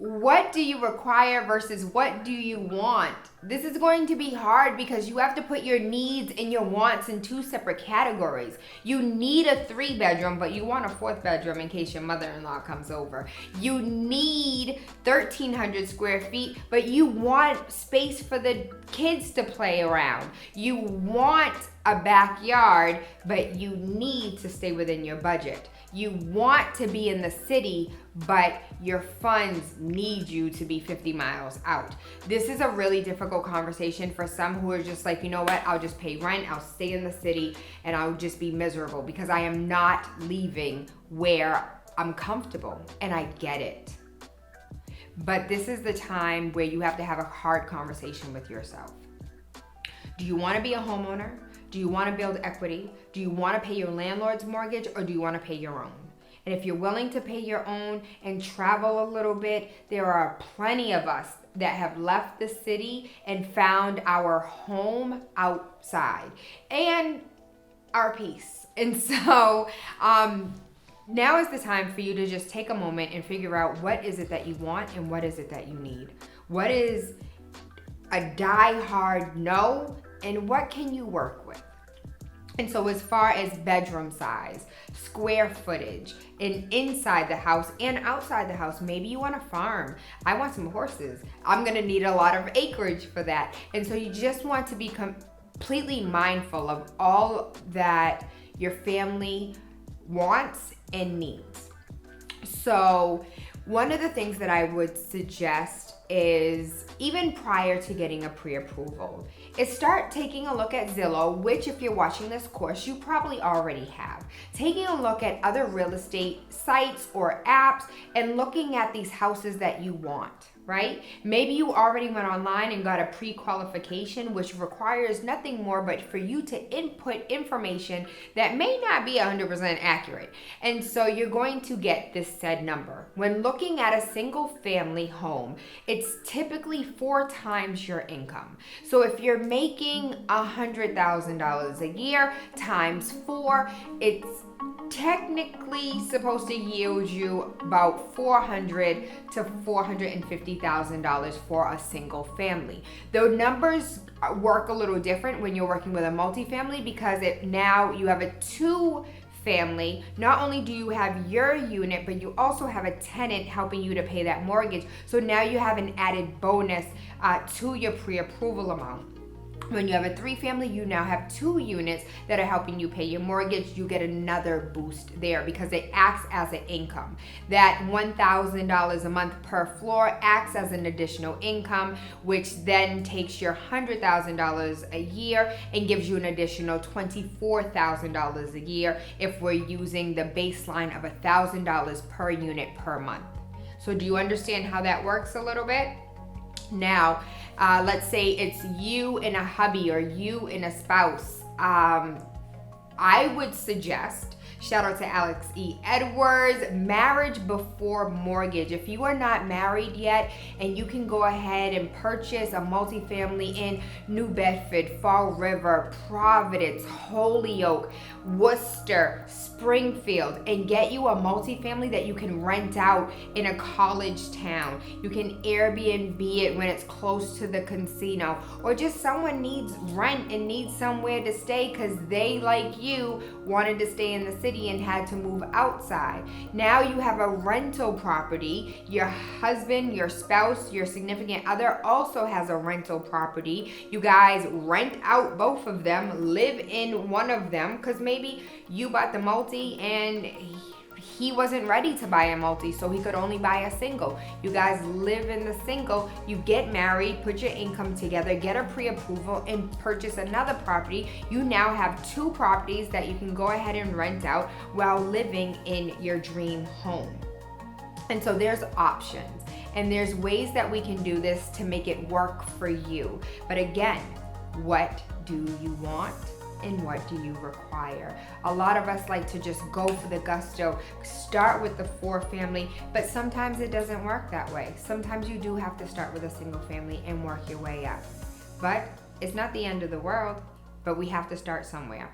what do you require versus what do you want? This is going to be hard because you have to put your needs and your wants in two separate categories. You need a 3-bedroom, but you want a 4th bedroom in case your mother-in-law comes over. You need 1,300 square feet, but you want space for the kids to play around. You want a backyard, but you need to stay within your budget. You want to be in the city, but your funds need you to be 50 miles out. This is a really difficult conversation for some who are just like, you know what, I'll just pay rent, I'll stay in the city, and I'll just be miserable because I am not leaving where I'm comfortable, and I get it. But this is the time where you have to have a hard conversation with yourself. Do you want to be a homeowner? Do you want to build equity? Do you want to pay your landlord's mortgage, or do you want to pay your own? And if you're willing to pay your own and travel a little bit, there are plenty of us that have left the city and found our home outside and our peace. And so now is the time for you to just take a moment and figure out what is it that you want and what is it that you need. What is a die-hard no, and what can you work with? And so as far as bedroom size, square footage, and inside the house and outside the house, maybe you want a farm. I want some horses. I'm gonna need a lot of acreage for that. And so you just want to be completely mindful of all that your family wants and needs. So one of the things that I would suggest is, even prior to getting a pre-approval, is start taking a look at Zillow, which if you're watching this course, you probably already have. Taking a look at other real estate sites or apps and looking at these houses that you want, right? Maybe you already went online and got a pre-qualification, which requires nothing more but for you to input information that may not be 100% accurate. And so you're going to get this said number. When looking at a single family home, it's typically 4 times your income. So if you're making $100,000 a year times 4, it's technically supposed to yield you about $400,000 to $450,000 for a single family. The numbers work a little different when you're working with a multifamily because now you have a 2-family. Not only do you have your unit, but you also have a tenant helping you to pay that mortgage. So now you have an added bonus to your pre-approval amount. When you have a 3-family, you now have 2 units that are helping you pay your mortgage. You get another boost there because it acts as an income. That $1,000 a month per floor acts as an additional income, which then takes your $100,000 a year and gives you an additional $24,000 a year if we're using the baseline of $1,000 per unit per month. So do you understand how that works a little bit? Now, let's say it's you and a hubby or you and a spouse. I would suggest, shout out to Alex E. Edwards, marriage before mortgage. If you are not married yet and you can go ahead and purchase a multifamily in New Bedford, Fall River, Providence, Holyoke, Worcester, Springfield, and get you a multifamily that you can rent out in a college town. You can Airbnb it when it's close to the casino, or just someone needs rent and needs somewhere to stay because they, like you, wanted to stay in the city and had to move outside. Now you have a rental property. Your husband, your spouse, your significant other also has a rental property. You guys rent out both of them, live in one of them, because maybe you bought the multi and he wasn't ready to buy a multi, so he could only buy a single. You guys live in the single, you get married, put your income together, get a pre-approval, and purchase another property. You now have 2 properties that you can go ahead and rent out while living in your dream home. And so there's options, and there's ways that we can do this to make it work for you. But again, what do you want? And what do you require? A lot of us like to just go for the gusto, start with the 4-family, but sometimes it doesn't work that way. Sometimes you do have to start with a single family and work your way up. But it's not the end of the world, but we have to start somewhere.